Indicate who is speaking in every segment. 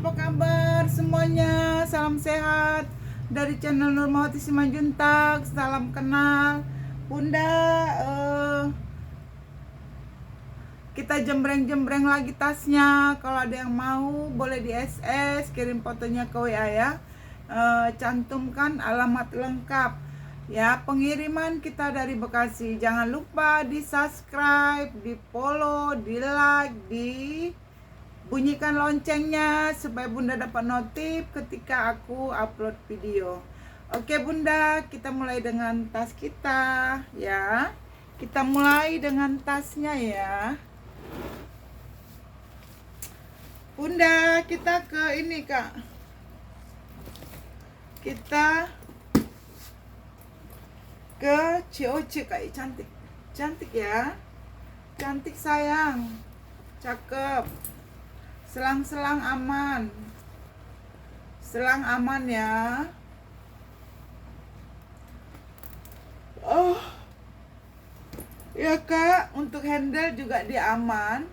Speaker 1: apa kabar semuanya? Salam sehat dari channel Nurmawati Simanjuntak. Salam kenal Bunda. Kita jembreng-jembreng lagi tasnya. Kalau ada yang mau boleh di SS, kirim fotonya ke WA ya. Cantumkan alamat lengkap ya. Pengiriman kita dari Bekasi. Jangan lupa di subscribe, di follow, di like, di bunyikan loncengnya supaya Bunda dapat notif ketika aku upload video. Oke Bunda, kita mulai dengan tas kita ya. Kita mulai dengan tasnya ya. Bunda, kita ke ini Kak. Kita ke COC Kak, cantik. Cantik ya. Cantik sayang. Cakep. Selang-selang aman. Selang aman ya. Oh. Ya Kak, untuk handle juga dia aman.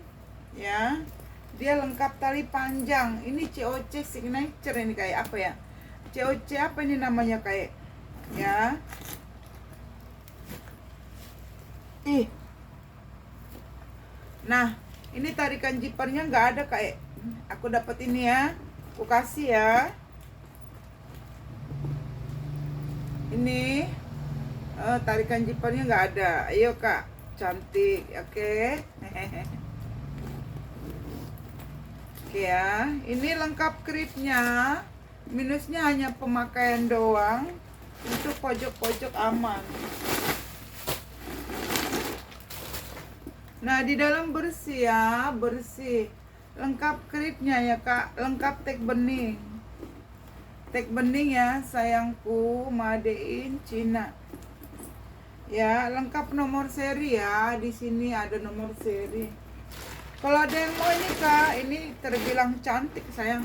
Speaker 1: Ya. Dia lengkap tali panjang. Ini COC signature ini kayak apa ya? COC apa ini namanya kayak? Ya. Nah, ini tarikan jipernya nggak ada kayak. Aku dapat ini ya. Aku kasih ya. Ini tarikan jipernya nggak ada. Ayo Kak, cantik, oke. Oke ya. Ini lengkap kripnya. Minusnya hanya pemakaian doang. Untuk pojok-pojok aman. Nah, di dalam bersih ya, bersih. Lengkap kripnya ya Kak, lengkap tag bening. Tag bening ya, sayangku, made in Cina. Ya, lengkap nomor seri ya. Di sini ada nomor seri. Kalau ada yang mau ini Kak, ini terbilang cantik sayang.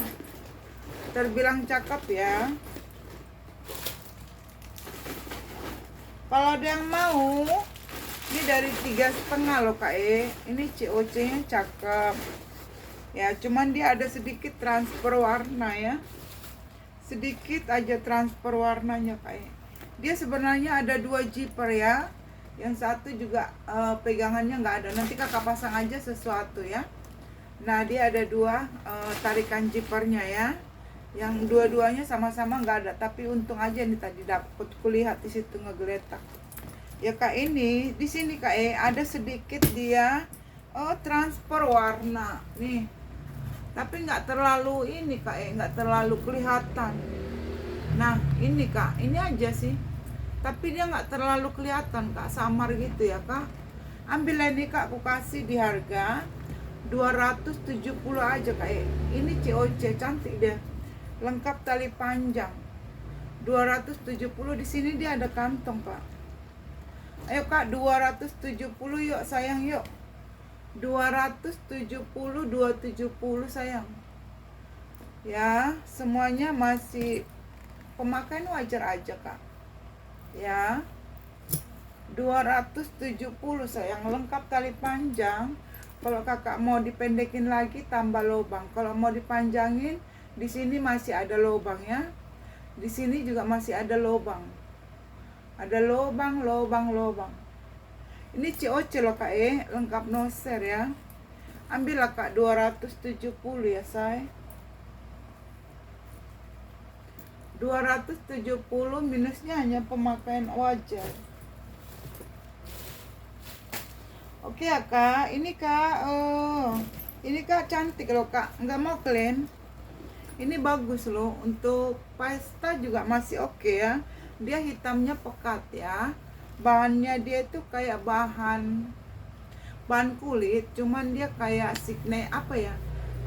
Speaker 1: Terbilang cakep ya. Kalau ada yang mau, ini dari 3,5 loh Kak. Ini COC nya cakep ya, cuman dia ada sedikit transfer warna ya, sedikit aja transfer warnanya Kak. Dia sebenarnya ada 2 zipper ya, yang satu juga pegangannya nggak ada, nanti Kakak pasang aja sesuatu ya. Nah, dia ada 2 tarikan zippernya ya, yang dua-duanya sama-sama nggak ada, tapi untung aja nih tadi dapet, kulihat di situ ngegeletak ya Kak. Ini di sini Kak ada sedikit dia transfer warna nih, tapi nggak terlalu ini Kak nggak terlalu kelihatan. Nah ini Kak, ini aja sih, tapi dia nggak terlalu kelihatan Kak, samar gitu ya Kak. Ambil ini Kak, aku kasih di harga 270 aja Kak. Ini COC cantik dia, lengkap tali panjang 270. Di sini dia ada kantong Kak. Ayo Kak, 270 yuk sayang, yuk. 270, 270 sayang. Ya, semuanya masih pemakaian wajar aja Kak. Ya. 270 sayang, lengkap tali panjang. Kalau Kakak mau dipendekin lagi tambah lubang. Kalau mau dipanjangin, di sini masih ada lubang ya. Di sini juga masih ada lubang. Ada lubang. Ini COC loh Kak lengkap noser ya. Ambillah Kak 270 ya say. 270, minusnya hanya pemakaian wajar. Oke ya Kak, ini Kak, ini Kak cantik loh Kak, nggak mau clean. Ini bagus loh, untuk pesta juga masih oke ya. Dia hitamnya pekat ya. Bahannya dia itu kayak bahan kulit, cuman dia kayak apa ya?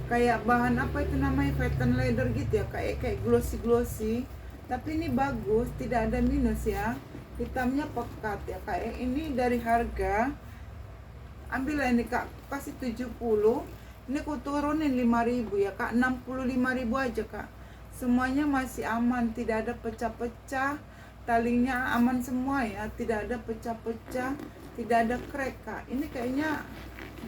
Speaker 1: Kayak bahan apa itu namanya, cotton leather gitu ya, kayak glossy. Tapi ini bagus, tidak ada minus ya. Hitamnya pekat ya. Kayak ini dari harga, ambillah ini Kak, kasih 70. Ini aku turunin 5.000 ya Kak, 65.000 aja Kak. Semuanya masih aman, tidak ada pecah-pecah. Talinya aman semua ya, tidak ada pecah-pecah, tidak ada crack Kak. Ini kayaknya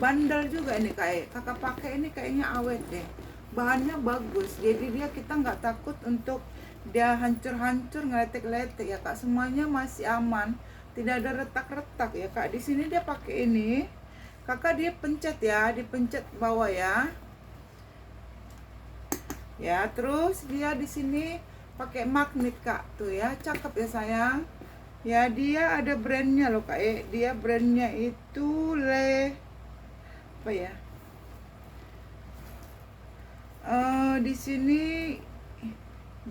Speaker 1: bandel juga ini Kak. Kakak pakai ini kayaknya awet deh. bahannya bagus, jadi dia kita nggak takut untuk dia hancur-hancur, ngeletek-letek ya kak. Semuanya masih aman, tidak ada retak-retak ya kak. Di sini dia pakai ini kakak, dia pencet ya, dipencet bawah ya. Ya, terus dia di sini pakai magnet kak, tuh ya, cakep ya sayang. Ya, dia ada brandnya loh kak. Dia brandnya itu apa ya? Di sini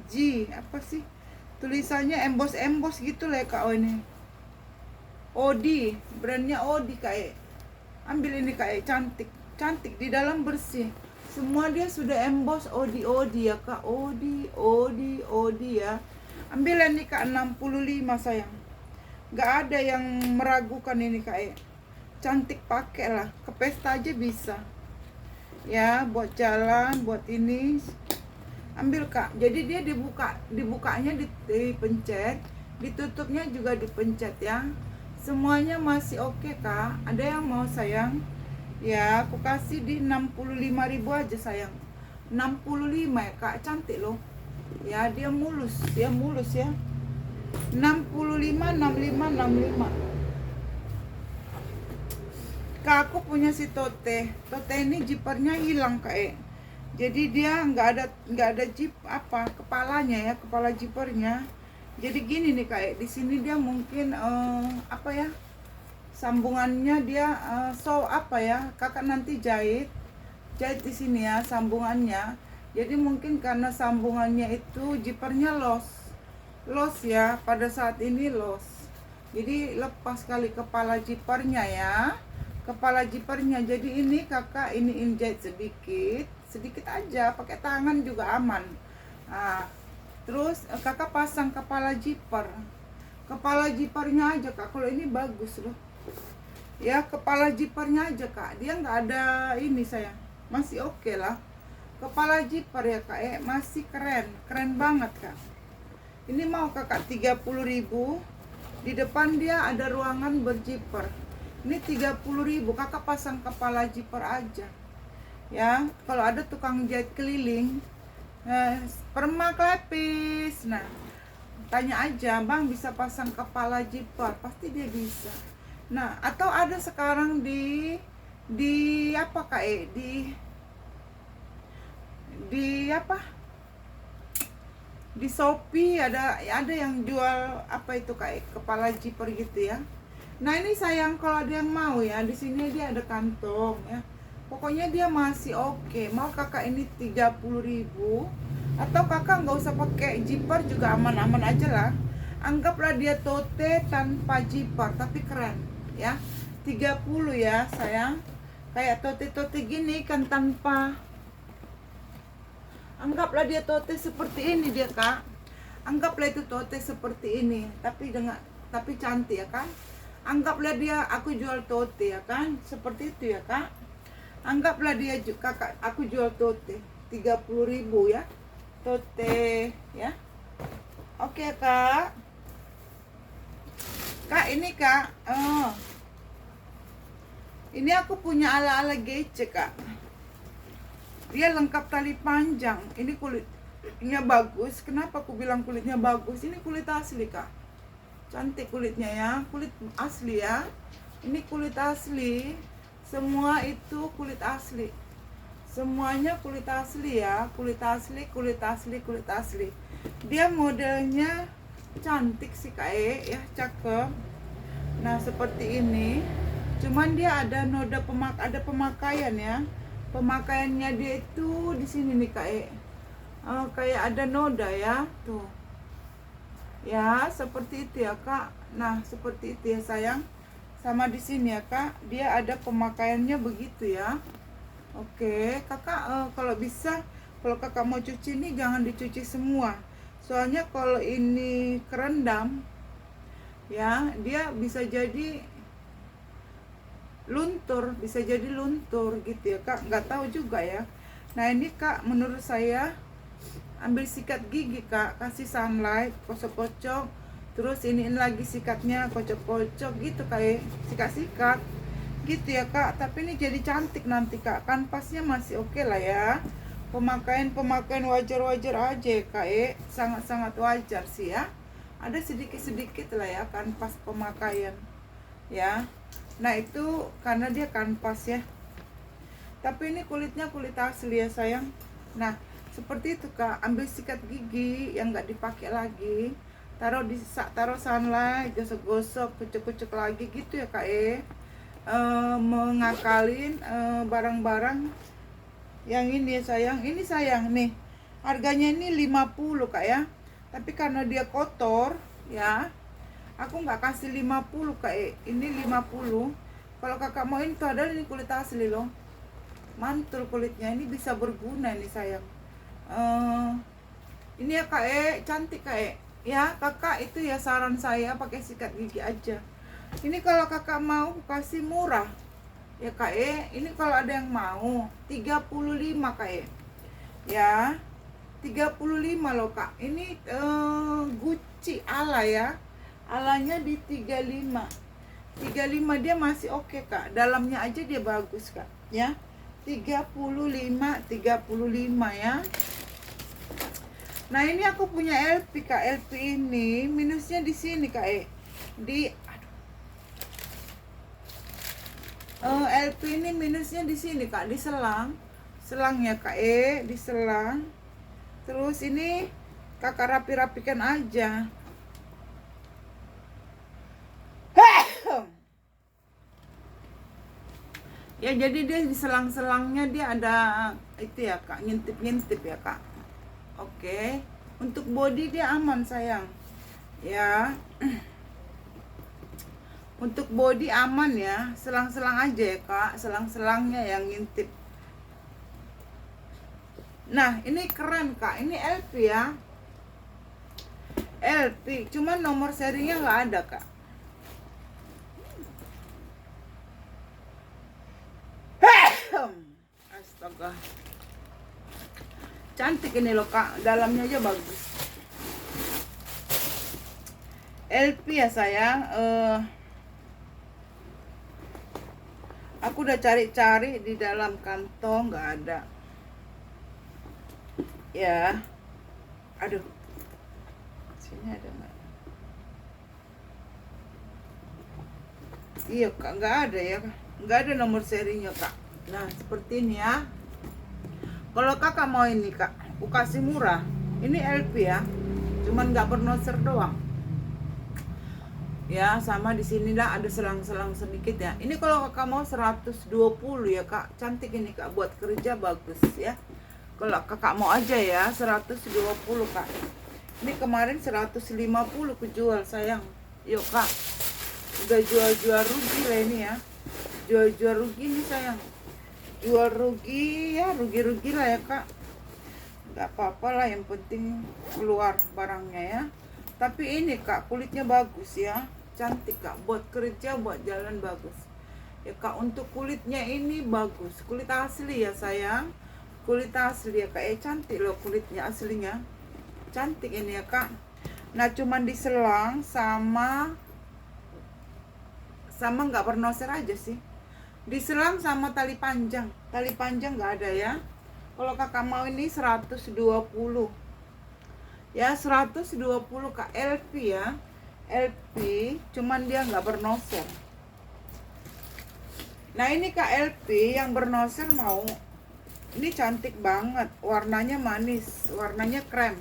Speaker 1: G apa sih? Tulisannya emboss gitu lah kak. Oh ini Odi, brandnya Odi kak. Ambil ini kak, cantik di dalam bersih. Semua dia sudah emboss Odi ya kak. Odi ya. Ambil ini kak, 65 sayang. Gak ada yang meragukan ini kak. Cantik, pakai lah, ke pesta aja bisa ya, buat jalan, buat ini. Ambil kak. Jadi dia dibukanya dipencet, ditutupnya juga dipencet ya. Semuanya masih oke kak. Ada yang mau sayang? Ya, aku kasih di 65.000 aja sayang. 65 ya kak, cantik loh. Ya, dia mulus ya. 65. Kak, aku punya si Tote ini jipernya hilang kak. Jadi dia nggak ada jip apa kepalanya ya, kepala jipernya. Jadi gini nih kak, di sini dia mungkin apa ya, sambungannya dia apa ya, kakak nanti jahit di sini ya sambungannya. Jadi mungkin karena sambungannya itu jipernya los ya, pada saat ini los. Jadi lepas kali kepala jipernya ya, kepala jipernya. Jadi ini kakak ini jahit sedikit aja, pakai tangan juga aman. Nah, terus kakak pasang kepala jipernya aja kak. Kalau ini bagus loh ya, kepala jipernya aja kak. Dia nggak ada ini sayang, masih oke lah. Kepala jiper ya kak, masih keren banget kak. Ini mau kakak 30.000. Di depan dia ada ruangan berjiper. Ini 30.000, kakak pasang kepala jiper aja ya. Kalau ada tukang jahit keliling, permak lapis, nah tanya aja, bang bisa pasang kepala jiper, pasti dia bisa. Nah, atau ada sekarang di apa kak, di apa, di Shopee ada yang jual apa itu kak, kepala jiper gitu ya. Nah ini sayang, kalau ada yang mau ya, di sini dia ada kantong ya. Pokoknya dia masih oke. Mau kakak ini 30.000, atau kakak nggak usah pakai jiper juga aman-aman aja lah. Anggaplah dia tote tanpa jiper tapi keren ya. 30 ya sayang. Kayak tote gini kan tanpa. Anggaplah dia tote seperti ini dia kak. Anggaplah itu tote seperti ini, tapi cantik ya kan. Anggaplah dia aku jual tote ya kan, seperti itu ya kak. Anggaplah dia kakak aku jual tote 30.000 ya, tote ya. Oke kak. Kak ini kak, ini aku punya ala-ala gece kak. Dia lengkap tali panjang. Ini kulitnya bagus. Kenapa aku bilang kulitnya bagus? Ini kulit asli kak. Cantik kulitnya ya, kulit asli ya. Ini kulit asli. Semua itu kulit asli. Semuanya kulit asli ya, kulit asli. Dia modelnya cantik sih kak ya, cakep. Nah seperti ini. Cuman dia ada noda pemakaian ya. Pemakaiannya dia itu di sini nih kak, kayak ada noda ya, tuh. Ya seperti itu ya kak. Nah seperti itu ya sayang. Sama di sini ya kak, dia ada pemakaiannya begitu ya. Oke kakak, kalau bisa, kalau kakak mau cuci ini jangan dicuci semua. Soalnya kalau ini kerendam ya, dia bisa jadi luntur gitu ya kak, nggak tahu juga ya. Nah ini kak, menurut saya ambil sikat gigi kak, kasih sunlight, kocok-kocok, terus iniin lagi sikatnya, kocok-kocok gitu kayak sikat gitu ya kak. Tapi ini jadi cantik nanti kak, kanvasnya masih oke lah ya. pemakaian wajar-wajar aja ya kak, sangat-sangat wajar sih ya. Ada sedikit-sedikit lah ya kanvas pemakaian ya. Nah itu karena dia kanvas ya, tapi ini kulitnya kulit asli ya sayang. Nah seperti itu kak, ambil sikat gigi yang nggak dipakai lagi, taruh sunlight, gosok-gosok, kucuk-kucuk lagi gitu ya kak. Mengakalin barang-barang yang ini ya sayang. Ini sayang nih, harganya ini 50 kak ya, tapi karena dia kotor ya, aku nggak kasih 50 kak. Ini 50. Kalau kakak mau ini tuh, ada ini kulit asli loh, mantul kulitnya, ini bisa berguna nih sayang. Ini ya kak, cantik kak ya. Kakak itu ya saran saya pakai sikat gigi aja. Ini kalau kakak mau kasih murah ya kak, ini kalau ada yang mau 35 kak ya, 35 loh kak. Ini Gucci ala ya, alanya di 35 dia masih oke kak, dalamnya aja dia bagus kak ya. 35 ya. Nah ini aku punya LP kak. LP ini minusnya di sini kak, LP ini minusnya di sini kak, di selangnya kak, di selang. Terus ini kakak rapikan aja. Ya jadi dia di selang-selangnya dia ada itu ya kak, ngintip ya kak. Oke. Untuk body dia aman sayang ya. Untuk body aman ya, selang-selang aja ya kak, selang-selangnya yang ngintip. Nah ini keren kak, ini LP ya, LP, cuman nomor serinya nggak ada kak. Astaga, cantik ini loh kak, dalamnya aja bagus. LP ya sayang. Aku udah cari-cari di dalam kantong nggak ada ya. Aduh, sini ada nggak? Iya kak, nggak ada ya, nggak ada nomor serinya kak. Nah seperti ini ya. Kalau kakak mau ini kak, aku kasih murah. Ini LP ya, cuman nggak bernoser doang ya. Sama di sini lah ada selang-selang sedikit ya. Ini kalau kakak mau 120 ya kak, cantik ini kak, buat kerja bagus ya. Kalau kakak mau aja ya 120 kak. Ini kemarin 150 kejual sayang. Yuk kak, udah jual rugi lah ini ya. Jual rugi nih sayang. Jual rugi ya, rugi lah ya kak. Gak apa-apa lah, yang penting keluar barangnya ya. Tapi ini kak, kulitnya bagus ya, cantik kak, buat kerja, buat jalan bagus ya kak. Untuk kulitnya ini bagus, kulit asli ya sayang, kulit asli ya kak. Cantik loh kulitnya aslinya, cantik ini ya kak. Nah cuman diselang sama nggak bernoser aja sih, diselang sama tali panjang nggak ada ya. Kalau kakak mau ini 120 ya, 120 kak, LP ya, LP, cuman dia nggak bernoser. Nah ini kak, LP yang bernoser mau, ini cantik banget, warnanya manis, warnanya krem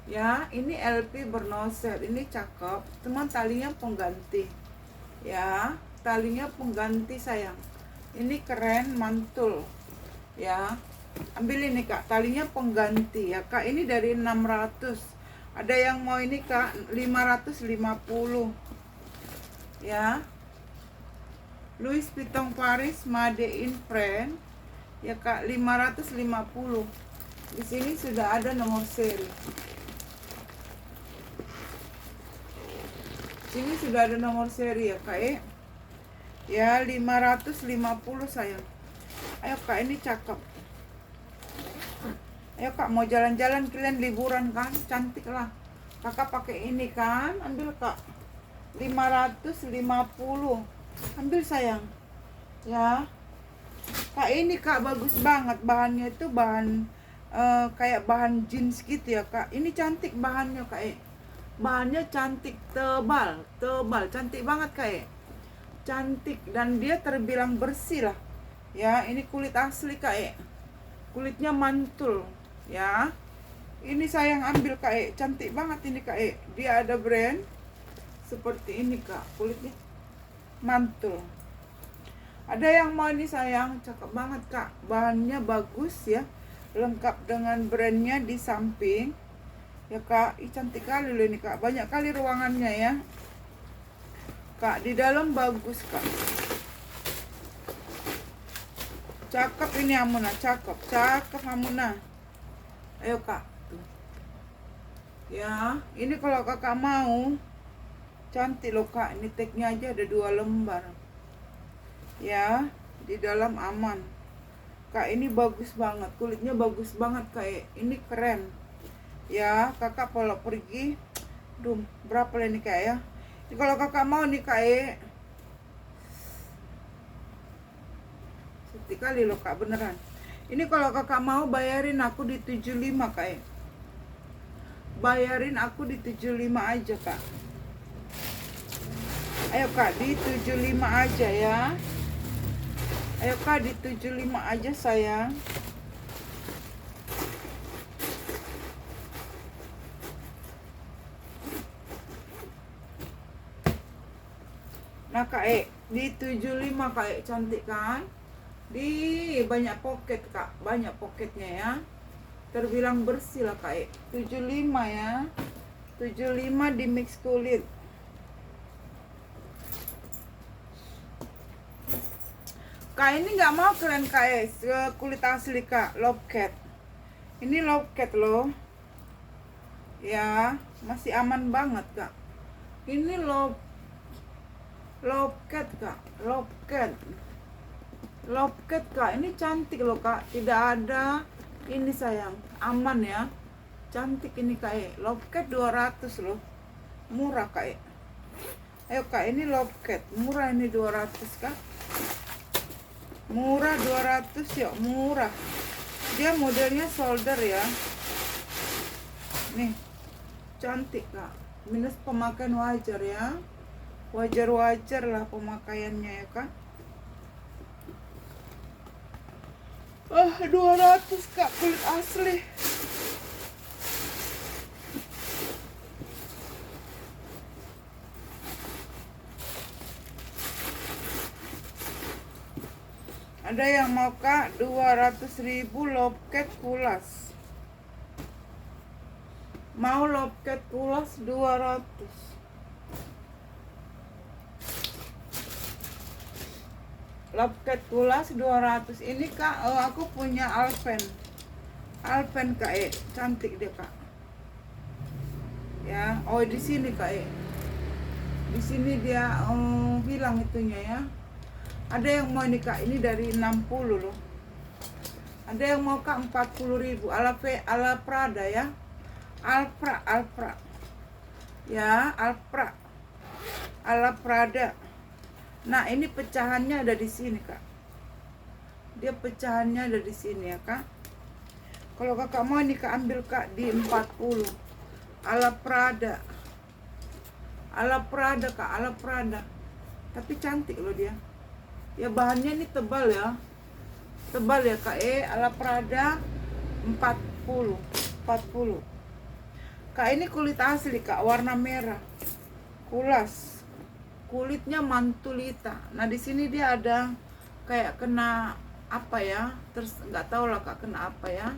Speaker 1: ya. Ini LP bernoser, ini cakep, cuman talinya pengganti ya, talinya pengganti sayang. Ini keren, mantul ya. Ambil ini kak, talinya pengganti ya kak. Ini dari 600, ada yang mau ini kak 550 ya. Louis Vuitton Paris Made in France ya kak, 550. Di sini sudah ada nomor seri. Sini sudah ada nomor seri ya kak ya, 550 sayang. Ayo kak, ini cakep. Ayo kak, mau jalan-jalan kalian liburan kan, cantik lah. Kakak pakai ini kan, ambil kak, 550. Ambil sayang ya kak. Ini kak bagus banget, bahannya itu bahan kayak bahan jeans gitu ya kak. Ini cantik bahannya kak. Bahannya cantik, tebal, cantik banget kak. Cantik dan dia terbilang bersih lah. Ya, ini kulit asli kak. Kulitnya mantul ya. Ini saya yang ambil kak. Cantik banget ini kak. Dia ada brand seperti ini kak. Kulitnya mantul. Ada yang mau ini sayang, cakep banget kak. Bahannya bagus ya, lengkap dengan brandnya di samping ya kak. Cantik kali loh ini kak, banyak kali ruangannya ya kak. Di dalam bagus kak, cakep ini Amuna, cakep Amuna. Ayo kak tuh. Ya ini kalau kakak mau, cantik loh kak. Ini tagnya aja ada 2 lembar ya, di dalam aman kak. Ini bagus banget, kulitnya bagus banget kak. Ini keren ya kakak. Kalau pergi berapa lah ini kak ya. Ini kalau kakak mau nih kak, seperti kali loh kak, beneran. Ini kalau kakak mau bayarin aku di 75 kak. Bayarin aku di 75 aja kak. Ayo kak, di 75 aja ya. Ayo kak, di 75 aja sayang. Nah kak, di 75 kak, cantik kan? Di banyak pocket kak, banyak pocketnya ya. Terbilang bersih lah kak. 75 ya. 75 di mix kulit. Kak ini nggak mau keren kak, kulit asli kak, lobcat. Ini lobcat loh. Ya, masih aman banget kak. Ini lobcat kak, lobcat kak. Ini cantik loh kak, tidak ada ini sayang, aman ya. Cantik ini kak, lobcat 200 loh, murah kak. Ayo kak, ini lobcat, murah ini 200 kak. Murah 200 ya, murah. Dia modelnya solder ya. Nih, cantik kak. Minus pemakaian wajar ya. Wajar-wajar lah pemakaiannya ya kak. 200 kak, kulit asli. Ada yang mau kak, 200.000 lobcat kulas. Mau lobcat kulas 200. Lobcat kulas 200. Ini kak, aku punya Alpen kak, cantik dia kak. Ya, di sini kak, di sini dia hilang itunya ya. Ada yang mau ini kak, ini dari 60 loh. Ada yang mau kak 40.000 ala Prada ya. Alpra ya, Alpra ala Prada. Nah ini pecahannya ada di sini kak. Dia pecahannya ada di sini ya kak. Kalau kakak mau ini kak, ambil kak di 40 ala Prada kak, ala Prada. Tapi cantik loh dia. Ya bahannya ini tebal ya kak. Ala Prada 40 kak. Ini kulit asli kak, warna merah, kulas, kulitnya mantulita. Nah di sini dia ada kayak kena apa ya, terus nggak tahu lah kak kena apa ya.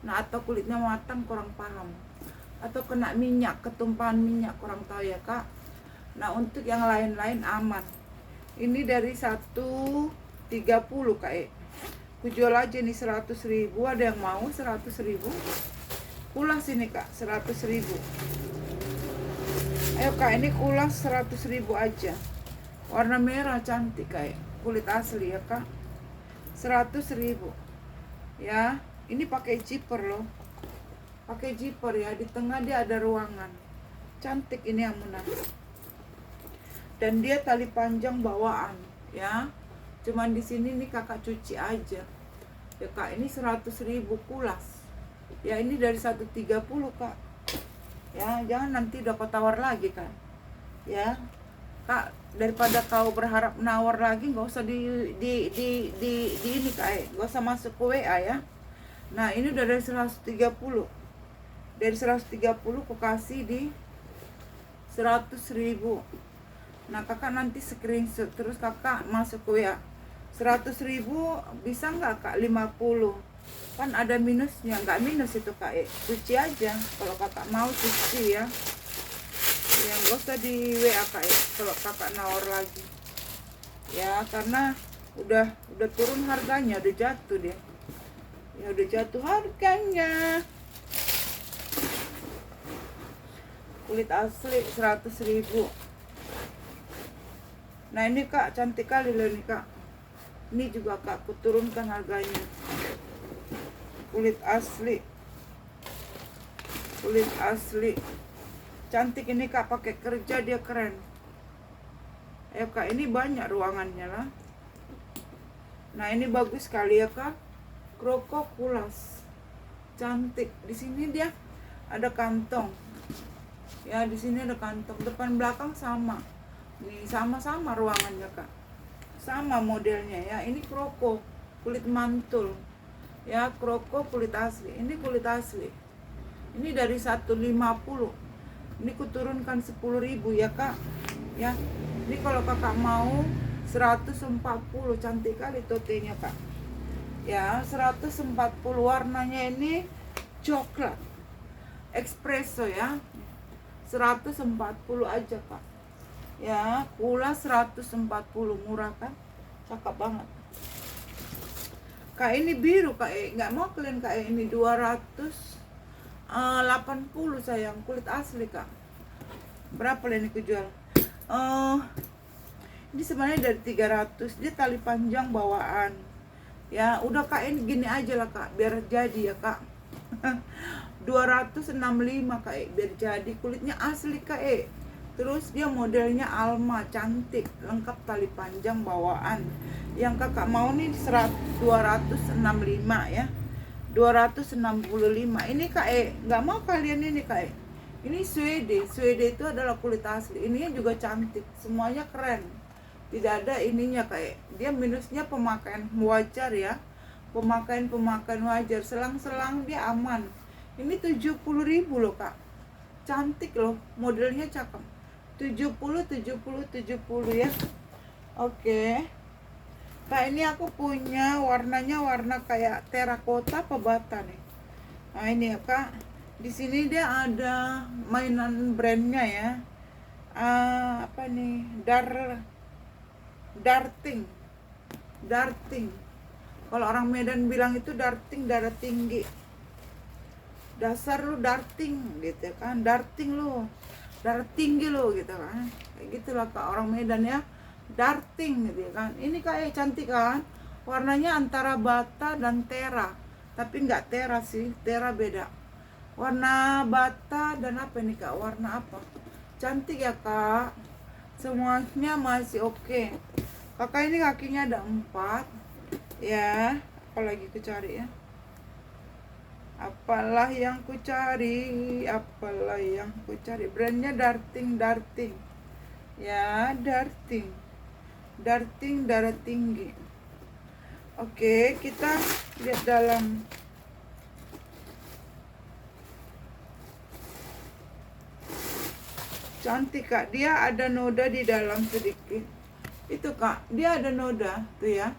Speaker 1: Nah atau kulitnya matang, kurang paham, atau kena minyak, ketumpahan minyak, kurang tahu ya kak. Nah untuk yang lain-lain aman. Ini dari 130 kak. Aku jual aja nih 100.000. Ada yang mau 100.000? Kulas ini kak, 100.000. Ayo kak, ini kulas 100.000 aja. Warna merah cantik kak, kulit asli ya kak. 100.000 ya. Ini pakai zipper loh, pakai zipper ya. Di tengah dia ada ruangan. Cantik ini Amuna. Dan dia tali panjang bawaan ya. Cuman di sini nih kakak cuci aja ya kak. Ini 100.000 kulas. Ya ini dari 130 kak. Ya jangan nanti udah kau tawar lagi kan. Ya kak, daripada kau berharap nawar lagi, nggak usah di ini kak, nggak usah masuk ke WA ya. Nah ini udah dari 130. Dari 130 kau kasih di 100.000. Nah kakak nanti screenshot terus kakak masuk ke WA. 100.000 bisa nggak kak 50? Kan ada minusnya. Nggak minus itu kak, cuci aja kalau kakak mau cuci ya. Yang gak usah di WA kak kalau kakak nawar lagi ya, karena udah turun harganya, udah jatuh dia ya, udah jatuh harganya. Kulit asli 100.000. Nah ini kak cantik kali loh nih kak, ini juga kak aku turunkan harganya. Kulit asli cantik ini kak, pakai kerja dia keren. Ayo kak, ini banyak ruangannya lah. Nah ini bagus sekali ya kak, kroko kulas, cantik. Di sini dia ada kantong ya, di sini ada kantong, depan belakang sama. Nih sama-sama ruangannya kak, sama modelnya ya. Ini kroko kulit mantul ya, kroko kulit asli. Ini kulit asli, ini dari 150. Ini kuturunkan 10.000 ya kak ya. Ini kalau kakak mau 140, cantik kali totenya kak ya. 140, warnanya ini coklat espresso ya. 140 aja kak ya, kulas 140, murah kan, cakep banget kak. Ini biru kak, nggak mau kalian kak, ini 280 sayang, kulit asli kak. Berapa ini aku jual? Ini sebenarnya dari 300, dia tali panjang bawaan ya. Udah kak, ini gini aja lah kak, biar jadi ya kak. 265 kak, biar jadi. Kulitnya asli kak, terus dia modelnya Alma, cantik, lengkap tali panjang bawaan. Yang kakak mau nih 265 ya, 265. Ini kak, nggak mau kalian ini kak, ini Swede itu adalah kulit asli. Ininya juga cantik, semuanya keren, tidak ada ininya kak. Dia minusnya pemakaian wajar ya, pemakaian wajar, selang-selang dia aman. Ini 70.000 loh kak, cantik loh, modelnya cakep. 70 ya. Oke kak, ini aku punya warnanya warna kayak terakota apa bata nih. Nah ini ya kak, di sini dia ada mainan brandnya ya. Apa nih, darting. Kalau orang Medan bilang itu darting, darah tinggi. Dasar lu darting gitu kan, darting lu, darah tinggi lu gitu kan, kayak gitulah kak orang Medan ya, darting gitu kan. Ini kayak cantik kan, warnanya antara bata dan tera, tapi nggak tera sih, tera beda. Warna bata dan apa ini kak, warna apa, cantik ya kak, semuanya masih oke. Kakak ini kakinya ada 4 ya. Apalagi ku cari ya, apalah yang ku cari, brandnya darting ya, darting darah tinggi. Oke, kita lihat dalam. Cantik kak, dia ada noda di dalam sedikit itu kak, dia ada noda tuh ya.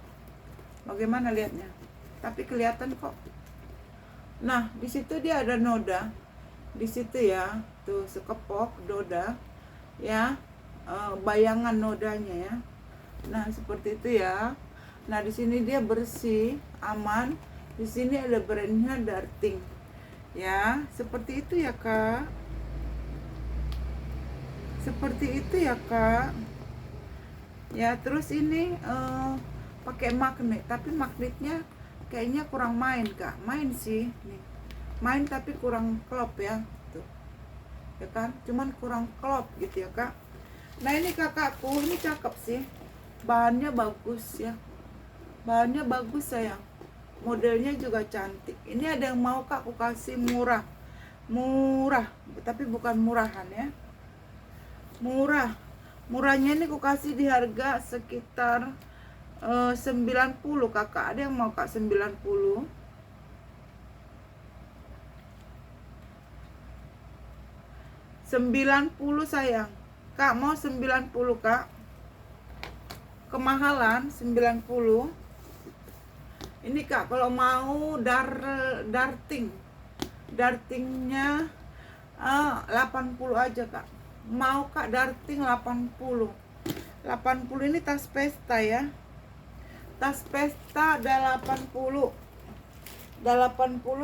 Speaker 1: Bagaimana lihatnya, tapi kelihatan kok. Nah di situ dia ada noda di situ ya, tuh sekepok noda ya, bayangan nodanya ya. Nah seperti itu ya. Nah di sini dia bersih, aman. Di sini ada brandnya darting ya, seperti itu ya kak, seperti itu ya kak ya. Terus ini pakai magnet, tapi magnetnya kayaknya kurang main kak. Main sih nih, main tapi kurang klop ya tuh ya kan, cuman kurang klop gitu ya kak. Nah ini kakakku, ini cakep sih, bahannya bagus ya, bahannya bagus sayang modelnya juga cantik. Ini ada yang mau kak, aku kasih murah, tapi bukan murahan ya, murahnya ini aku kasih di harga sekitar 90 kakak. Ada yang mau kak 90? 90 sayang. Kak mau 90 kak. Kemahalan 90. Ini kak kalau mau dartingnya 80 aja kak. Mau kak darting 80 ini tas pesta ya. Tas pesta ada 80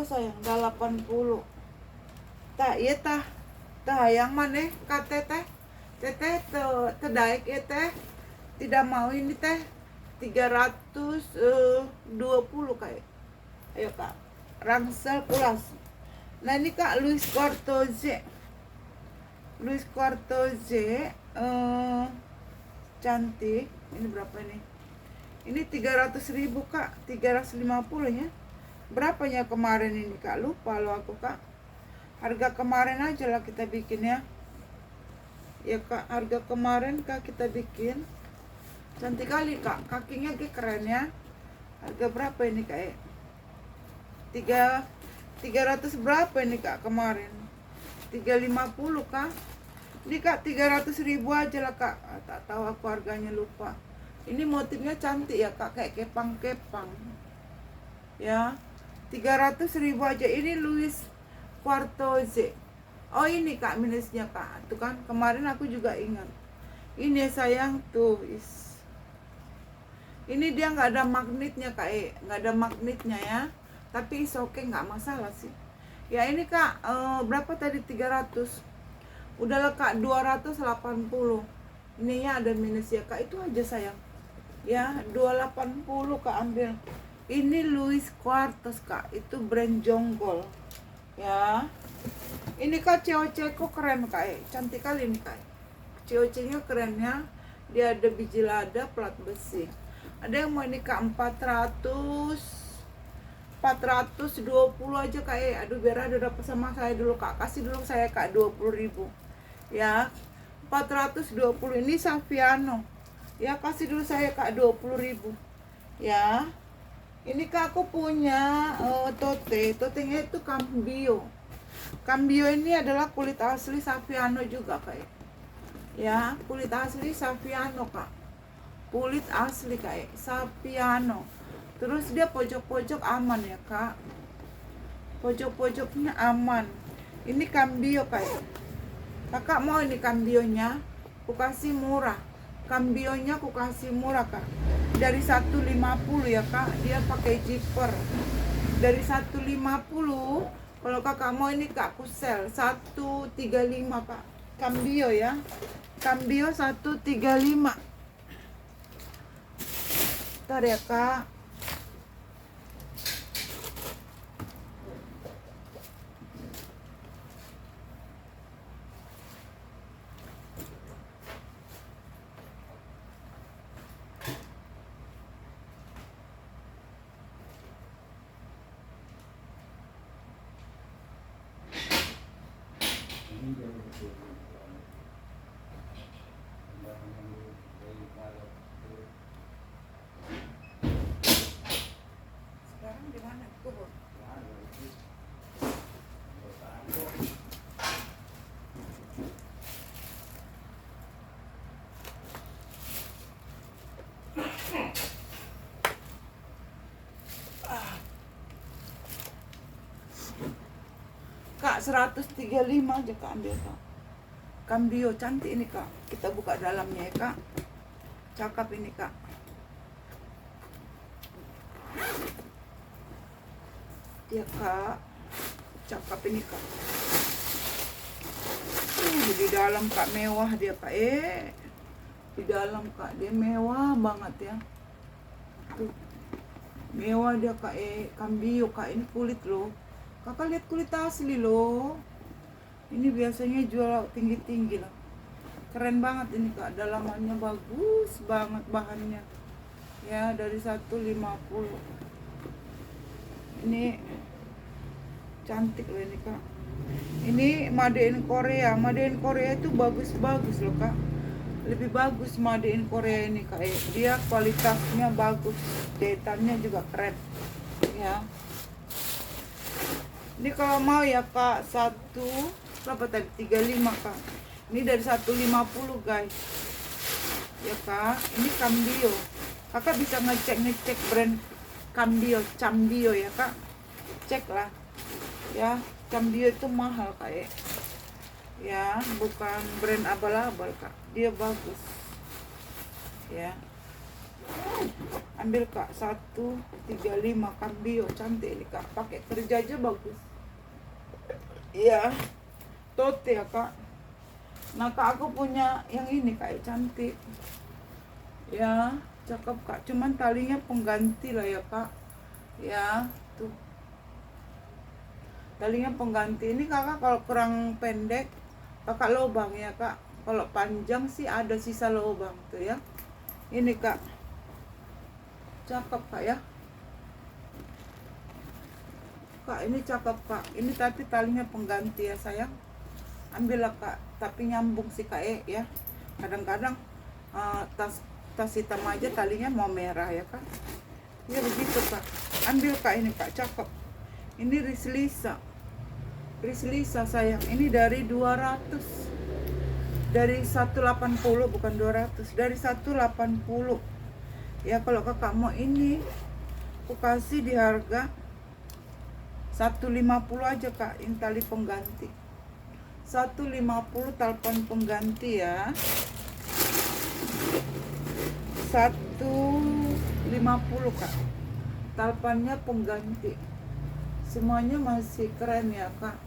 Speaker 1: sayang, ada 80. Tak iya tah yang mana kak teteh daik ya teh tidak mau ini teh 320 kayak. Ayo kak, rangsel pulas. Nah ini kak Louis Quartoze cantik. Ini berapa ini? Ini 300.000 kak, 350 ya. Berapanya kemarin ini kak? Lupa lo aku kak. Harga kemarin aja lah kita bikin ya. Ya kak, harga kemarin kak kita bikin. Cantik kali kak, kakinya keren ya. Harga berapa ini kak? 300 berapa ini kak kemarin? 350 kak. Ini kak 300.000 aja lah kak. Tak tahu aku harganya, lupa. Ini motifnya cantik ya kak, kayak kepang-kepang ya. 300.000 aja. Ini Louis Quartoze. Oh ini kak minusnya kak, tuh kan kemarin aku juga ingat. Ini sayang tuh ini dia nggak ada magnetnya kak, nggak ada magnetnya ya, tapi oke, nggak masalah sih ya. Ini kak berapa tadi? 300. Udah lah kak 280. Ininya ada minus ya kak, itu aja sayang ya. 280 kak ambil. Ini Louis Quartos kak, itu brand Jonggol ya. Ini kak COC kok keren kak, cantik kali ini kak. COC nya keren ya, dia ada biji lada plat besi. Ada yang mau ini kak 420 aja kak. Aduh biar ada dapat sama saya dulu kak, kasih dulu saya kak 20.000 ya. 420 ini Saviano ya, kasih dulu saya kak 20.000 ya. Ini kak aku punya totenya itu Cambio ini adalah kulit asli Saviano juga kak ya. Kulit asli Saviano kak, kulit asli kak Saviano. Terus dia pojok-pojok aman ya kak, pojok-pojoknya aman. Ini Cambio kak. Kakak mau ini Cambionya aku kasih murah. Cambionya aku kasih murah kak, dari 150 ya kak. Dia pakai zipper dari 150. Kalau kakak mau ini kak aku sel 135 kak. Cambio ya, Cambio 135. Ntar ya kak. Sekarang di mana? Kubur. Kak 135 aja kak ambil kak. Cambio cantik ini kak. Kita buka dalamnya ya kak. Cakep ini kak. Ya kak, cakep ini kak. Di dalam kak mewah dia kak. Di dalam kak dia mewah banget ya. Tuh. Mewah dia kak. Cambio kak, ini kulit loh. Kakak lihat kulit asli loh. Ini biasanya jual tinggi-tinggi lah. Keren banget ini kak. Dalamannya bagus banget bahannya. Ya dari 150. Ini cantik loh ini kak. Ini made in Korea. Made in Korea itu bagus-bagus loh kak. Lebih bagus made in Korea ini kak. Dia kualitasnya bagus, jahitannya juga keren ya. Ini kalau mau ya kak, satu berapa tadi, 35 kak. Ini dari 150 guys ya kak. Ini Cambio. Kakak bisa ngecek brand Cambio ya kak. Cek lah ya, Cambio itu mahal kak ya, bukan brand abal-abal kak, dia bagus ya. Ambil kak, 135 Cambio, cantik ini kak, pakai kerja aja bagus ya. Tote ya kak. Nah kak, aku punya yang ini kak, cantik ya, cakep kak, cuman talinya pengganti lah ya kak ya. Tuh talinya pengganti. Ini kakak kalau kurang pendek kakak lubang ya kak, kalau panjang sih ada sisa lubang tuh ya. Ini kak, cakep kak ya kak, ini cakep kak. Ini tapi talinya pengganti ya sayang. Ambil lah kak, tapi nyambung sih kak ya. Kadang-kadang tas hitam aja talinya mau merah ya kak ya, begitu kak. Ambil kak, ini kak, cakep. Ini Rislisa sayang. Ini dari 200, dari 180, bukan 200, dari 180 ya. Kalau kakak mau ini, aku kasih di harga 150 aja kak. Ini tali pengganti 150, talpan pengganti ya, 150 kak. Talpannya pengganti, semuanya masih keren ya kak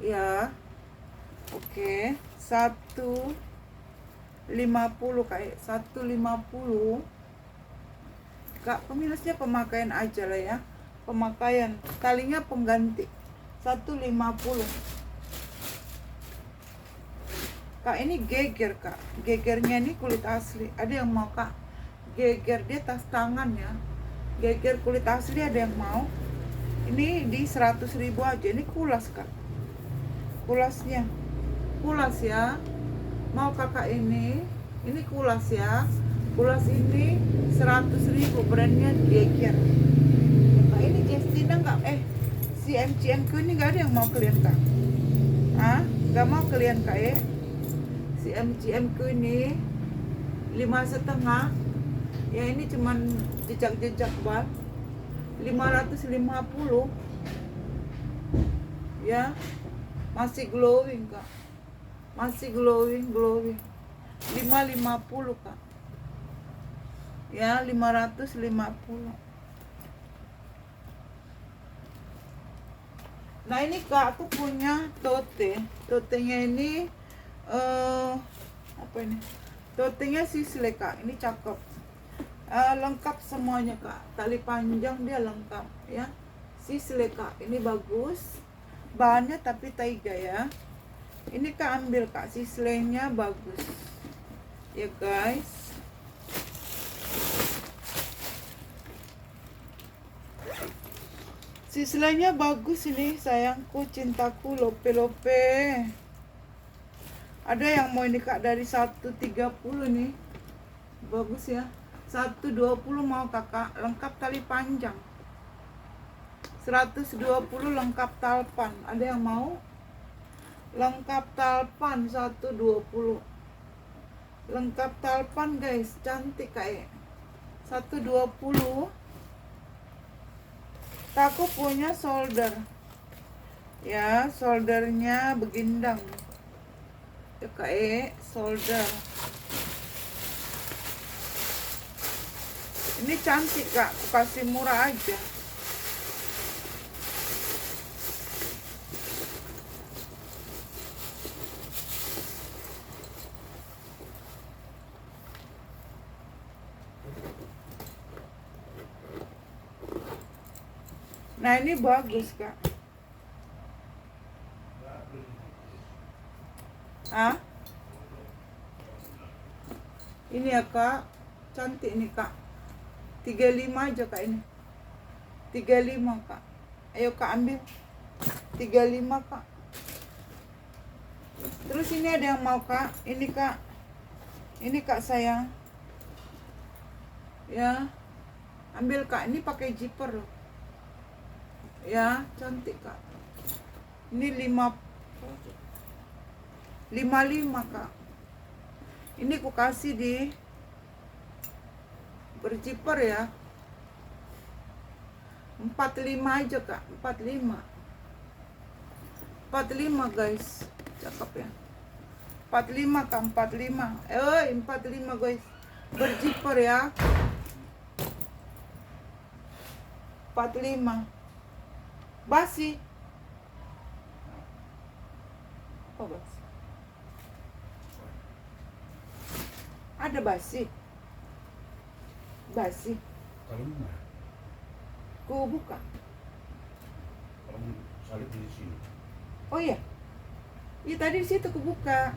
Speaker 1: ya. Oke, 150 kak, 150 kak. Peminusnya pemakaian aja lah ya, pemakaian. Talinya pengganti 150 kak. Ini geger kak, gegernya ini kulit asli. Ada yang mau kak? Geger dia tas tangan ya, geger kulit asli, ada yang mau? Ini di 100.000 aja. Ini kulas kak, kulasnya kulas ya. Mau kakak ini kulas ya. Kulas ini 100.000, brandnya geger kak. Ini Justina nggak si MCM ini nggak ada yang mau kalian kak? Nggak mau kalian kak ya? Si MCM ini 5,5 ya. Ini cuman jejak bal 550 ya. Masih glowing kak, masih glowing 550 kak ya, 550. Nah ini kak, aku punya totenya ini apa ini, totenya Sisley kak. Ini cakep, lengkap semuanya kak. Tali panjang dia lengkap ya, Sisley kak. Ini bagus bahannya, tapi taiga ya. Ini kak, ambil kak, Sisley-nya bagus ya guys. Sisley-nya bagus ini sayangku, cintaku, lope. Ada yang mau ini kak, dari 130 nih, bagus ya. 120 mau kakak, lengkap tali panjang. 120 lengkap talpan. Ada yang mau? Lengkap talpan 120. Lengkap talpan guys, cantik kayak 120. Aku punya solder ya, soldernya begindang ya kak solder. Ini cantik kak, aku kasih murah aja. Nah ini bagus kak. Ini ya kak, cantik nih kak. 35 aja kak ini. 35 kak. Ayo kak ambil 35 kak. Terus ini ada yang mau kak? Ini kak. Ini kak sayang. Ya. Ambil kak, ini pakai zipper loh. Ya, cantik kak. Ini 55 kak. Ini aku kasih di berzipper ya. 45 aja kak, 45 guys. Cakep ya. 45 kak, 45. 45 guys. Berzipper ya. 45. Basi. Apa basi? Ada basi. Basi.
Speaker 2: Kalau mana?
Speaker 1: Ku buka.
Speaker 2: Kalau salib di sini.
Speaker 1: Oh iya. Iya tadi di situ ku buka.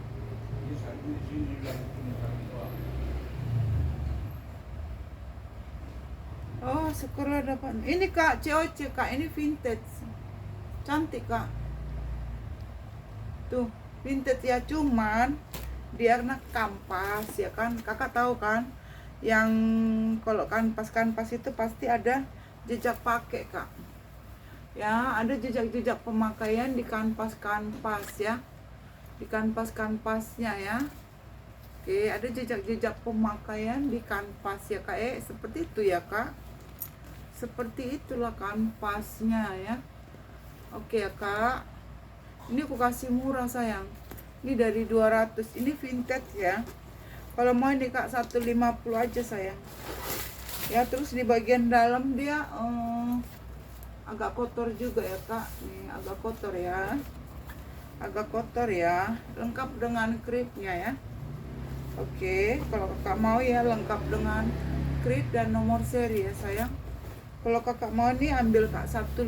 Speaker 2: Ini salib di sini yang punya salib doang.
Speaker 1: Oh, syukurlah dapat. Ini kak, COC kak, ini vintage. Cantik kak. Tuh, vintage ya, cuman dia kena kampas ya kan. Kakak tahu kan, yang kalau kanvas itu pasti ada jejak pakai kak. Ya, ada jejak-jejak pemakaian di kanvas ya. Di kanvasnya ya. Oke, ada jejak-jejak pemakaian di kanvas ya kak. Seperti itu ya kak. Seperti itulah kanvasnya ya. Oke ya kak. Ini aku kasih murah sayang. Ini dari 200. Ini vintage ya. Kalau mau ini kak 150 aja sayang. Ya, terus di bagian dalam dia agak kotor juga ya kak. Nih agak kotor ya. Agak kotor ya. Lengkap dengan kripnya ya. Oke, kalau kakak mau ya lengkap dengan krip dan nomor seri ya sayang. Kalau kakak mau nih ambil kak 150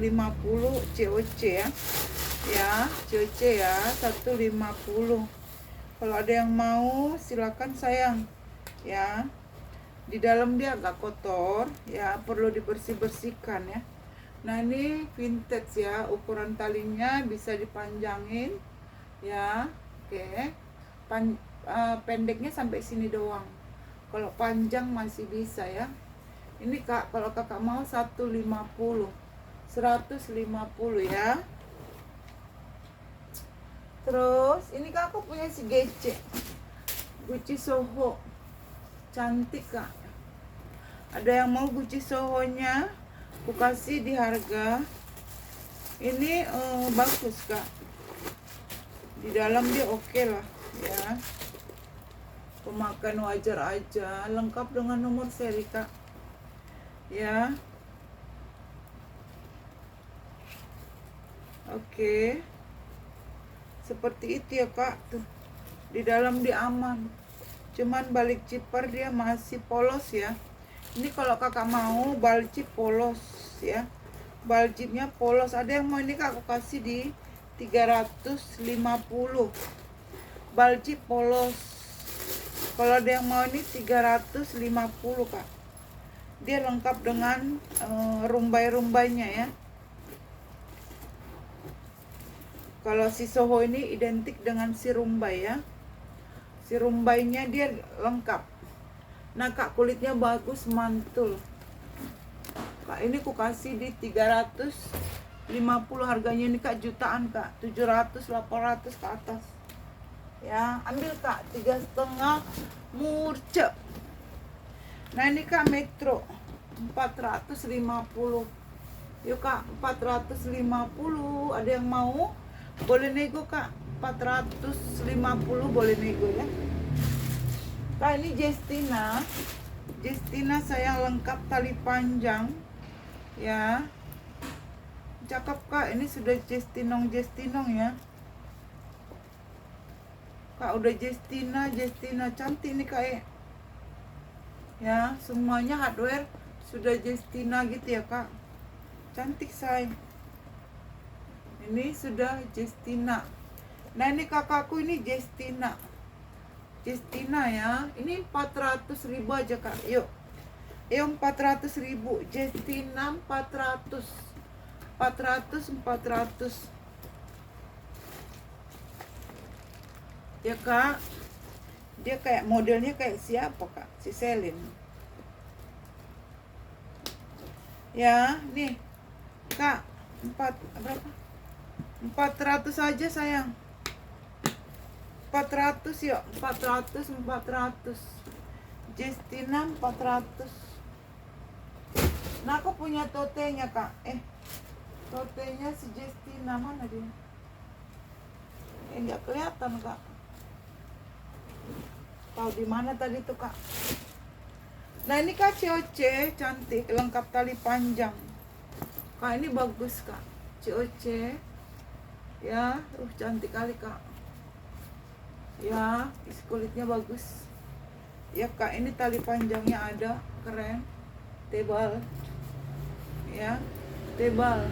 Speaker 1: COC ya. Ya, COC ya 150. Kalau ada yang mau silakan sayang. Ya. Di dalam dia agak kotor ya, perlu dibersih-bersihkan ya. Nah, ini vintage ya, ukuran talinya bisa dipanjangin ya. Oke. Pendeknya sampai sini doang. Kalau panjang masih bisa ya. Ini kak, kalau kakak mau 150 ya. Terus ini kak, aku punya si Gece Gucci Soho. Cantik kak. Ada yang mau Gucci Soho-nya? Aku kasih di harga ini bagus kak. Di dalam dia oke lah ya. Pemakaian wajar aja, lengkap dengan nomor seri kak. Ya. Oke. Seperti itu ya kak. Tuh. Di dalam dia aman. Cuman balik zipper dia masih polos ya. Ini kalau kakak mau baljip polos ya. Baljipnya polos. Ada yang mau ini kak, aku kasih di 350. Baljip polos. Kalau ada yang mau ini 350 kak. Dia lengkap dengan rumbai-rumbainya ya. Kalau si Soho ini identik dengan si rumbai ya. Si rumbainya dia lengkap. Nah kak, kulitnya bagus, mantul. Kak, ini aku kasih di 350. Harganya ini kak jutaan kak. 700, 800 ke atas. Ya, ambil kak 3,5 murce. Nah ini kak metro 450. Yuk kak 450. Ada yang mau? Boleh nego kak. 450 boleh nego ya. Kak, ini Justina saya lengkap tali panjang ya. Cakep kak. Ini sudah Justinong ya. Kak udah Justina cantik nih kak ya. Semuanya hardware sudah Justina gitu ya kak. Cantik say. Ini sudah Justina. Nah ini kakakku ini Justina ya. Ini 400.000 aja kak. Yuk Yang 400.000, Justina 400. 400. Ya kak, dia kayak modelnya kayak siapa kak? Si Celine. Ya, nih kak, berapa? 400 aja sayang. 400 yuk, 400. Justina 400. Nah, aku punya totenya kak. Totenya si Justina mana dia? Nggak kelihatan kak. Tahu di mana tadi tuh kak? Nah ini kak COC cantik, lengkap tali panjang. Kak ini bagus kak, COC. Ya, cantik kali kak. Ya, kulitnya bagus. Ya kak, ini tali panjangnya ada, keren, tebal. Ya, tebal.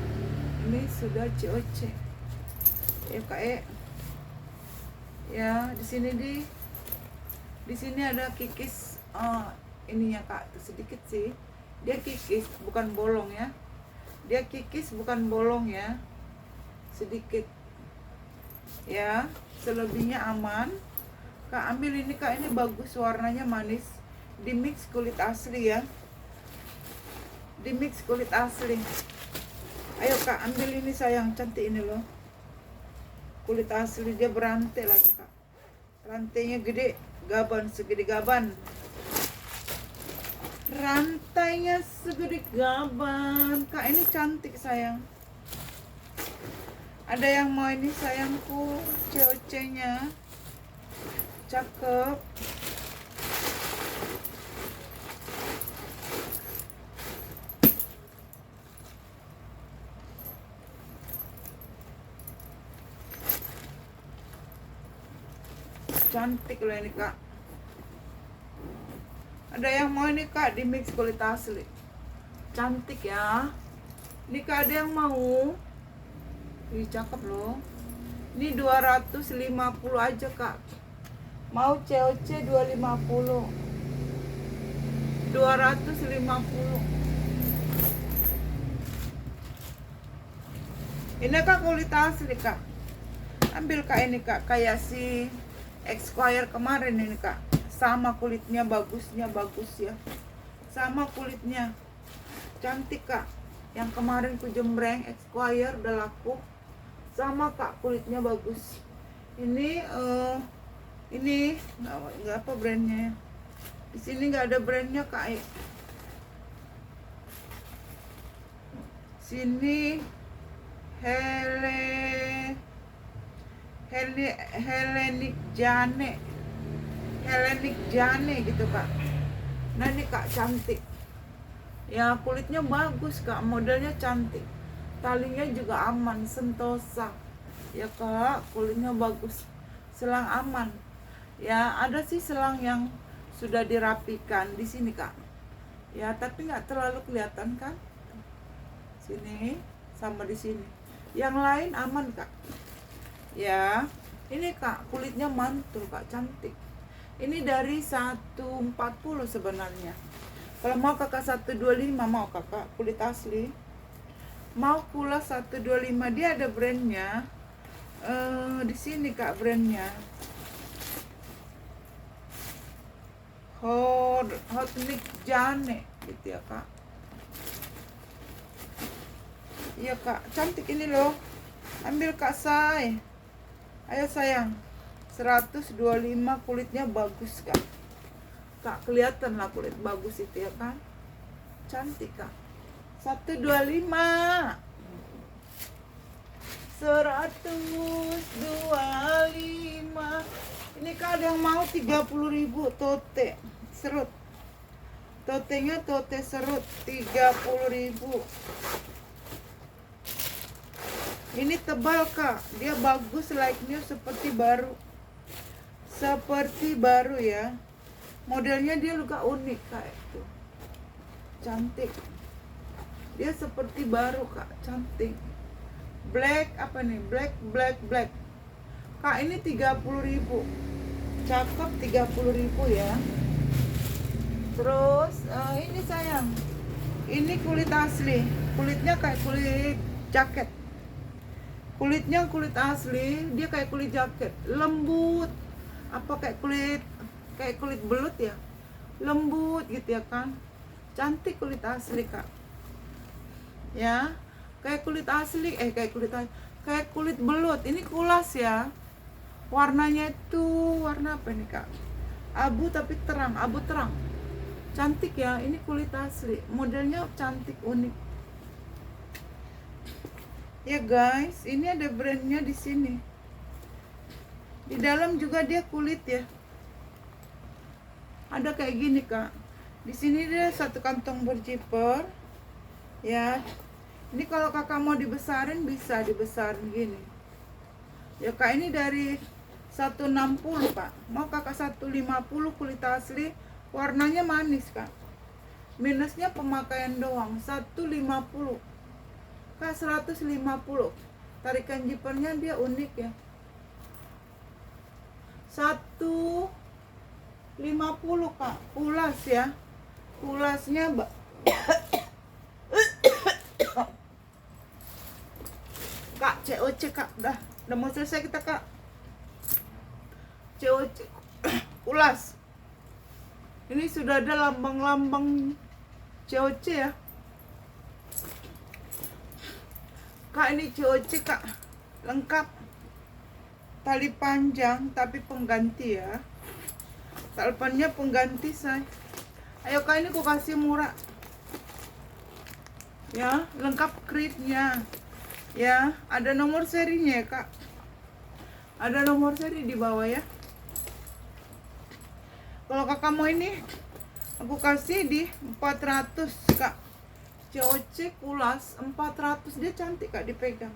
Speaker 1: Ini sudah COC. Ya kak. Ya, di sini ada kikis. Ininya kak, sedikit sih. Dia kikis, bukan bolong ya. Dia kikis, bukan bolong ya. Sedikit. Ya, selebihnya aman. Kak ambil ini kak, ini bagus, warnanya manis. Di mix kulit asli ya. Di mix kulit asli. Ayo kak, ambil ini sayang, cantik ini loh. Kulit asli, dia berantai lagi kak. Rantainya gede, gaban segede gaban. Rantainya segede gaban. Kak ini cantik sayang. Ada yang mau ini sayangku, COC-nya. Cakep. Cantik loh ini kak. Ada yang mau ini kak, di mix kulit asli. Cantik ya. Ini kak ada yang mau. Ih cakep loh. Ini 250 aja kak. Mau COC 250. 250. Ini kak kulit asli kak. Ambil kak ini kak, kayak si Esquire kemarin ini kak. Sama kulitnya, bagusnya bagus ya. Sama kulitnya. Cantik kak. Yang kemarin ku jembreng Esquire udah laku. Sama kak, kulitnya bagus. Ini nggak apa brandnya. Di sini nggak ada brandnya kak. Sini Hellenic Jane gitu kak. Nah ini kak cantik. Ya kulitnya bagus kak, modelnya cantik. Talinya juga aman, sentosa. Ya kak, kulitnya bagus. Selang aman. Ya ada sih selang yang sudah dirapikan di sini kak. Ya tapi nggak terlalu kelihatan kan. Sini sama di sini. Yang lain aman kak. Ya, ini kak kulitnya mantul kak, cantik. Ini dari 140 sebenarnya. Kalau mau kakak 125 mau kakak kulit asli. Mau pula 125, dia ada brandnya. Di sini kak brandnya. Hotnik Jane gitu ya kak. Iya kak, cantik ini loh. Ambil kak say. Ayo sayang. 125, kulitnya bagus kak. Kak kelihatan lah kulit bagus itu ya kan. Cantik kak. 125. 125. Ini kak ada yang mau 30.000 tote serut. Totenya tote serut 30.000. Ini tebal kak, dia bagus, like new, seperti baru. Seperti baru ya. Modelnya dia juga unik kak itu. Cantik. Dia seperti baru kak, cantik. Black apa nih? Black. Kak ini 30.000. Cakep, 30.000 ya. Terus ini sayang, ini kulit asli, kulitnya kayak kulit jaket. Kulitnya kulit asli, dia kayak kulit jaket, lembut. Apa kayak kulit belut ya, lembut gitu ya kan. Cantik kulit asli kak. Ya, kayak kulit asli, kayak kulit belut. Ini kulas ya. Warnanya itu warna apa nih kak? Abu tapi terang, abu terang. Cantik ya, ini kulit asli. Modelnya cantik, unik. Ya guys, ini ada brandnya di sini. Di dalam juga dia kulit ya. Ada kayak gini kak. Di sini dia satu kantong berjiper. Ya. Ini kalau kakak mau dibesarin bisa dibesarin gini. Ya kak, ini dari 160 pak. Mau kakak 150 kulit asli. Warnanya manis kak. Minusnya pemakaian doang 150. Kak 150. Tarikan jipernya dia unik ya. 150 kak. Kulas ya. Kulasnya kak, COC kak. Udah mau selesai kita kak. COC ulas. Ini sudah ada lambang-lambang COC ya. Kak, ini COC kak. Lengkap. Tali panjang tapi pengganti ya. Talipannya pengganti say. Ayo kak, ini aku kasih murah. Ya, lengkap kritnya. Ya, ada nomor serinya ya kak. Ada nomor seri di bawah ya. Kalau kakak mau ini, aku kasih di 400 kak. COC kulas 400, dia cantik kak dipegang.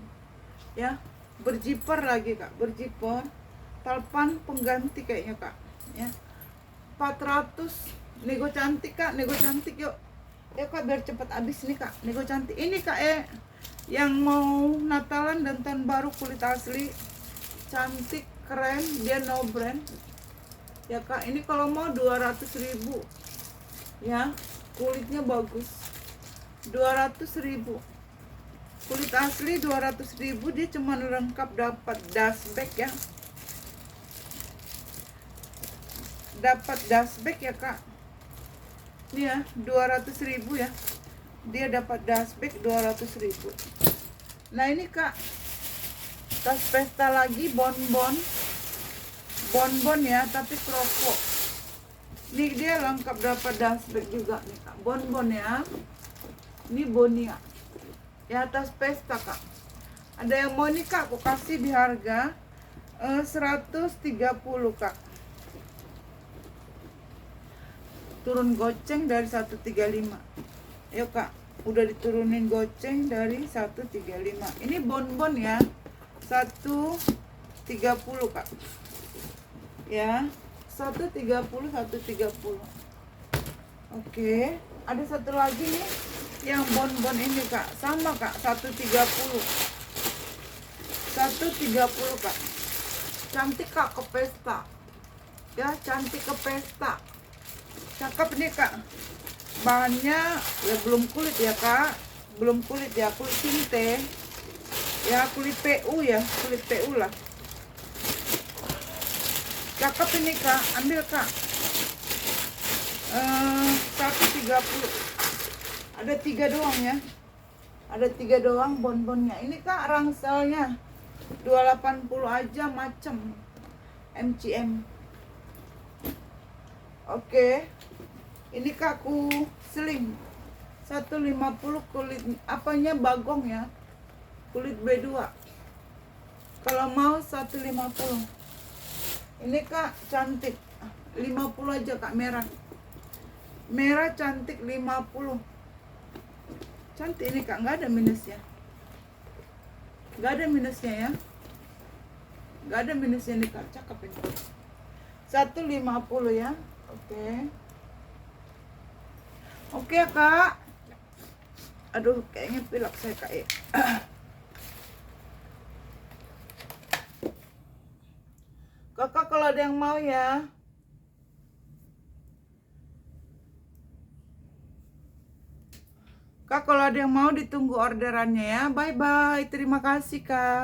Speaker 1: Ya, berjiper lagi kak, berjiper. Talpan pengganti kayaknya kak. Ya, 400. Nego cantik kak, nego cantik yuk. Ya kak, biar cepat habis nih kak. Nego cantik. Ini kak yang mau Natalan dan tahun baru, kulit asli. Cantik, keren, dia no brand. Ya kak, ini kalau mau 200.000 ya, kulitnya bagus. 200.000 kulit asli, 200.000. Dia cuma lengkap dapat dust bag ya, dapat dust bag ya kak. Ini ya 200.000 ya, dia dapat dust bag 200.000. Nah ini kak, tas pesta lagi, bonbon ya, tapi kroko. Ini dia lengkap dapat dust bag juga nih kak, bonbon ya. Ini Bonia ya, tas pesta kak. Ada yang mau nih kak, aku kasih di harga 130 kak. Turun goceng dari 135. Ayo kak, udah diturunin goceng dari 135. Ini bonbon ya, 130 kak. Ya, 130. Oke, ada satu lagi nih yang bonbon ini kak, sama kak, 130 kak. Cantik kak, ke pesta ya, cantik ke pesta, cakep nih kak. Bahannya ya belum kulit ya kak, belum kulit ya, kulit tinte ya, kulit PU ya, kulit PU lah. Cakep ini kak, ambil kak. 130. Ada 3 doang ya, ada 3 doang bonbonnya. Ini kak rangselnya 280 aja, macem MCM. Oke, ini kak aku seling 150 kulit apanya, bagong ya, kulit B2. Kalau mau 150. Ini kak cantik, 50 aja kak, merah cantik, 50. Cantik ini kak, nggak ada minusnya, nggak ada minusnya ya, nggak ada minusnya nih kak, cakep ini. 150 ya. Oke ya kak. Aduh, kayaknya pilek saya kak ya. Kakak kalau ada yang mau ya. Kak, kalau ada yang mau ditunggu orderannya ya. Bye bye. Terima kasih Kak.